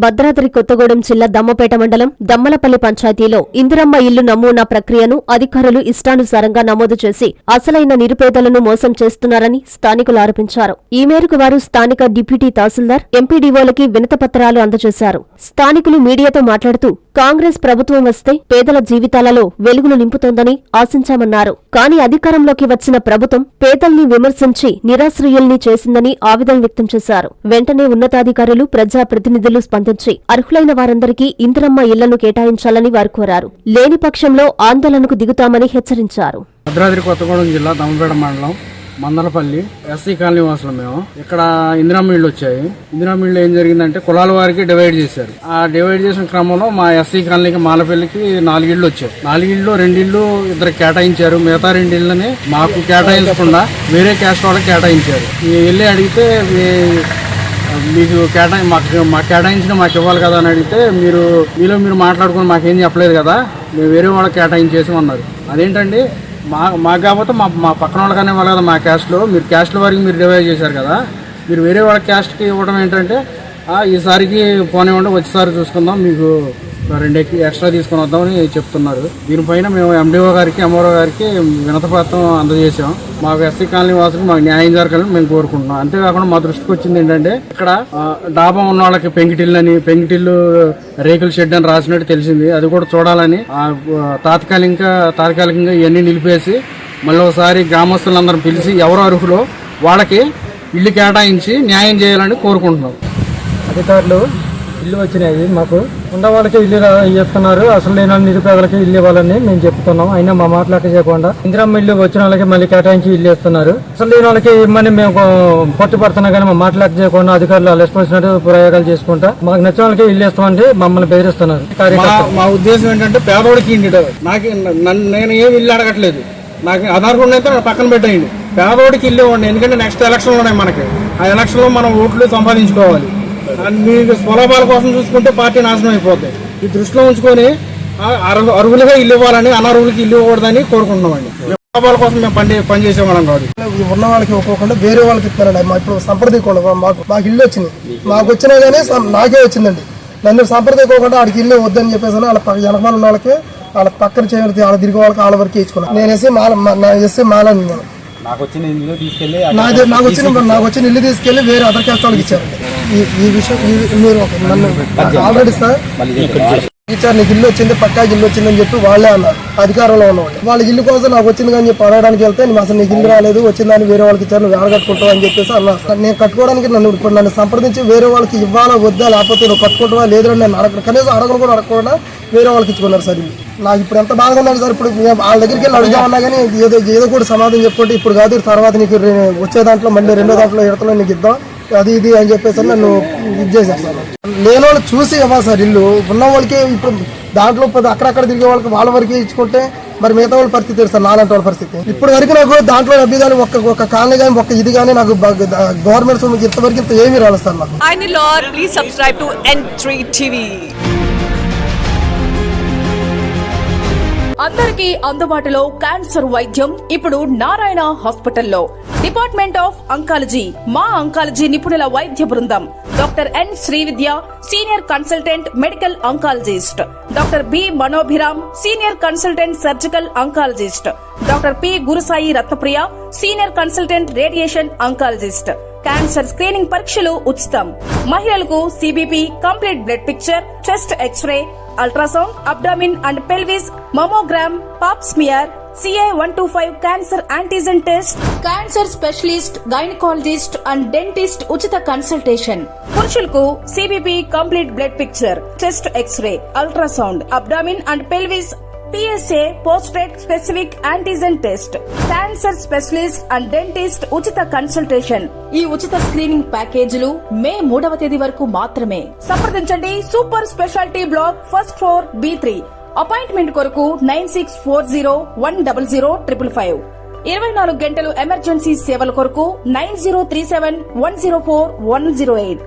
భద్రాద్రి కొత్తగూడెం జిల్లా దమ్మపేట మండలం దమ్మలపల్లి పంచాయతీలో ఇందిరమ్మ ఇల్లు నమూనా ప్రక్రియను అధికారులు ఇష్టానుసారంగా నమోదు చేసి అసలైన నిరుపేదలను మోసం చేస్తున్నారని స్థానికులు ఆరోపించారు. ఈ మేరకు వారు స్థానిక డిప్యూటీ తహసీల్దార్, ఎంపీడీఓలకి వినతిపత్రాలు అందజేశారు. స్థానికులు మీడియాతో మాట్లాడుతూ కాంగ్రెస్ ప్రభుత్వం వస్తే పేదల జీవితాలలో వెలుగులు నింపుతోందని ఆశించామన్నారు. కానీ అధికారంలోకి వచ్చిన ప్రభుత్వం పేదల్ని విమర్శించి నిరాశ్రయుల్ని చేసిందని ఆవేదన వ్యక్తం చేశారు. వెంటనే ఉన్నతాధికారులు, ప్రజాప్రతినిధులు స్పందించి అర్హులైన వారందరికీ ఇందిరమ్మ ఇళ్లను కేటాయించాలని వారు కోరారు. లేని పక్షంలో ఆందోళనకు దిగుతామని హెచ్చరించారు. భద్రాద్రి కొత్తగూడెం జిల్లా దమ్మపేట మండలం మందలపల్లి ఎస్సీ కాలనీ వాసులు మేము. ఇక్కడ ఇందిరమ్మ ఇళ్ళు వచ్చాయి. ఇందిరమ్మ ఇళ్ళు ఏం జరిగిందంటే కులాల వారికి డివైడ్ చేశారు. ఆ డివైడ్ చేసిన క్రమంలో మా ఎస్సీ కాలనీకి మాలపల్లికి 4 ఇళ్ళు వచ్చాయి. 4 ఇళ్ళు 2 ఇళ్ళు ఇద్దరు కేటాయించారు. మిగతా 2 ఇళ్ళని మాకు కేటాయించకుండా వేరే క్యాస్ట్ వాళ్ళకి కేటాయించారు. వెళ్ళి అడిగితే మీకు మాకు కేటాయించిన మాకు ఇవ్వాలి కదా అని అడిగితే మీరు మాట్లాడుకుని మాకేం చెప్పలేదు కదా, మేము వేరే వాళ్ళకి కేటాయించేసి అన్నారు. అదేంటండి, మాకు కాకపోతే మా పక్కన వాళ్ళకనే ఇవ్వాలి కదా. మా క్యాస్ట్లో మీరు క్యాస్ట్ల వరకు మీరు డివైడ్ చేశారు కదా, మీరు వేరే వాళ్ళ క్యాస్ట్కి ఇవ్వడం ఏంటంటే ఈసారికి పోనివ్వండి, వచ్చేసారి చూసుకుందాం, మీకు 2 ఎక్స్ట్రా తీసుకుని వద్దామని చెప్తున్నారు. దీనిపైన మేము ఎండిఓ గారికి, ఎంఆర్ఓ గారికి వినతిపత్రం అందజేసాం. మాకు ఎస్సీ కాలనీ వాసులకు మాకు న్యాయం జరగాలని మేము కోరుకుంటున్నాం. అంతేకాకుండా మా దృష్టికి వచ్చింది ఏంటంటే ఇక్కడ డాబా ఉన్న వాళ్ళకి పెంకిటిల్లు రేకుల షెడ్ అని రాసినట్టు తెలిసింది. అది కూడా చూడాలని తాత్కాలికంగా ఇవన్నీ నిలిపేసి మళ్ళీ ఒకసారి గ్రామస్తులందరం పిలిచి ఎవరు అర్హులో వాళ్ళకి ఇల్లు కేటాయించి న్యాయం చేయాలని కోరుకుంటున్నాం. అధికారులు ఇల్లు వచ్చినాయి, మాకు ఉన్న వాళ్ళకి ఇల్లు ఇస్తున్నారు, అసలు లేని నిరుపేదలకి ఇల్లు ఇవ్వాలని మేము చెప్తున్నాం. అయినా మా మాట లెక్క చేయకుండా ఇందిరమ్మ ఇల్లు వచ్చిన వాళ్ళకి మళ్ళీ కేటాయించి ఇల్లు ఇస్తున్నారు. అసలు లేని వాళ్ళకి ఇమ్మని మేము పట్టుపడుతున్నా కానీ మా మాట లెక్క చేయకుండా అధికారులు రెస్పాన్సిబిలిటీ ప్రయోగాలు చేసుకుంటా మాకు నచ్చిన వాళ్ళకి ఇల్లు ఇస్తామంటే మమ్మల్ని బెదిరిస్తున్నారు. మా ఉద్దేశం ఏంటంటే పేదవాడికి ఇంటి నేను ఏమి ఇల్లు అడగట్లేదు, నాకు ఆధార్ కార్డు అయితే పక్కన పెట్టేయండి, పేదవాడికి ఇల్లు ఇవ్వండి. ఎందుకంటే నెక్స్ట్ ఎలక్షన్లు ఉన్నాయి మనకి. ఆ ఎలక్షన్లో మనం ఓట్లు సంపాదించుకోవాలి. మీకు స్వలాభాల కోసం చూసుకుంటే పార్టీ నాశనం అయిపోతాయి. ఈ దృష్టిలో ఉంచుకొని అర్హులుగా ఇల్లు ఇవ్వాలని, అనర్హులకి ఇల్లు ఇవ్వకూడదని కోరుకుంటున్నామండి. స్వలాభాల కోసం మేము పనిచేసే వాళ్ళం కాదు. ఉన్న వాళ్ళకి ఒక్కొక్కటి వేరే వాళ్ళకి ఇస్తారండి. ఇప్పుడు సంప్రదించకుండా మాకు ఇల్లు వచ్చింది, మాకు వచ్చినా కానీ నాకే వచ్చిందండి. నన్ను సంప్రదించకుండా ఆడికి ఇల్లు వద్దని చెప్పేసి వాళ్ళ వెనకమాల ఉన్న వాళ్ళకి వాళ్ళ పక్కన చేయాలి, వాళ్ళ తిరిగి వాళ్ళకి వాళ్ళ వరకు ఇచ్చుకున్నాను. నేను ఎస్సీ మాలని నాకు వచ్చిన ఇల్లు తీసుకెళ్లి వేరే అదర్ క్యాస్ట్ వాళ్ళకి ఇచ్చారండి. ఈ విషయం మీరు నన్ను ఆల్రెడీ సార్ ఇచ్చారు, నీకు ఇల్లు వచ్చింది, పక్కా ఇల్లు వచ్చిందని చెప్పి వాళ్ళే అన్నారు. అధికారంలో ఉన్నవాళ్ళు వాళ్ళ ఇల్లు కోసం నాకు వచ్చింది కానీ చెప్పి అడగడానికి వెళ్తే అసలు నీకు ఇల్లు రాలేదు, వచ్చిందని వేరే వాళ్ళకి ఇచ్చారు, నువ్వు కట్టుకుంటావు అని చెప్పేసి అన్నారు. నేను కట్టుకోవడానికి నన్ను సంప్రదించి వేరే వాళ్ళకి ఇవ్వాలా వద్దా, లేకపోతే నువ్వు కట్టుకుంటావా లేదని నేను కనీసం అడగను కూడా అడగకుండా వేరే వాళ్ళకి ఇచ్చుకున్నారు సార్. నాకు ఇప్పుడు ఎంత బాగా ఉందండి సార్. ఇప్పుడు వాళ్ళ దగ్గరికి వెళ్ళి అడుగుదామన్నా కానీ ఏదో కూడా సమాధానం చెప్పుకుంటే ఇప్పుడు కాదు, తర్వాత నీకు వచ్చే దాంట్లో మళ్ళీ రెండో దాంట్లో ఎడతలో నీకు ఇద్దాం అది ఇది అని చెప్పేసి నన్ను ఇది చేశారు సార్. లేని వాళ్ళు చూసి ఇవ్వాలి సార్ ఇల్లు. ఉన్న వాళ్ళకి ఇప్పుడు దాంట్లో అక్కడక్కడ తిరిగే వాళ్ళకి వాళ్ళ వరకు ఇచ్చుకుంటే మరి మిగతా వాళ్ళ పరిస్థితి తెలుసు సార్. నాలంటి వాళ్ళ పరిస్థితి ఇప్పుడు వరకు నాకు దాంట్లో డబ్బు కానీ ఒక కాలనీ కానీ ఒక ఇది కానీ నాకు గవర్నమెంట్ ఇంతవరకు ఇంత ఏమీ రాలేదు సార్ నాకు. అందరికీ అందుబాటులో క్యాన్సర్ వైద్యం ఇప్పుడు నారాయణ హాస్పిటల్లో. డిపార్ట్మెంట్ ఆఫ్ అంకాలజీ, మా అంకాలజీ నిపుణుల వైద్య బృందం. Doctor N Srividya, senior consultant medical oncologist. Doctor B Manobhiram, senior consultant surgical oncologist. Doctor P Gurusai Ratnapriya, senior consultant radiation oncologist. Cancer screening పరీక్షలు ఉచితం. మహిళలకు CBP, complete blood picture, chest X-ray, ultrasound, abdomen and pelvis, mammogram, pap smear, CA-125 cancer antigen test, cancer specialist, gynaecologist and dentist ఉచిత consultation. పురుషులకు CBP, complete blood picture, chest X-ray, ultrasound, abdomen and pelvis, PSA పోస్ట్రేట్ specific antigen test, cancer specialist and dentist ఉచిత consultation. ఈ ఉచిత screening ప్యాకేజీలు మే 3వ తేదీ వరకు మాత్రమే. సంప్రదించండి super speciality block, first floor, B3. Appointment కొరకు 9640100555. 24 గంటలు ఎమర్జెన్సీ సేవల కొరకు 9037104108.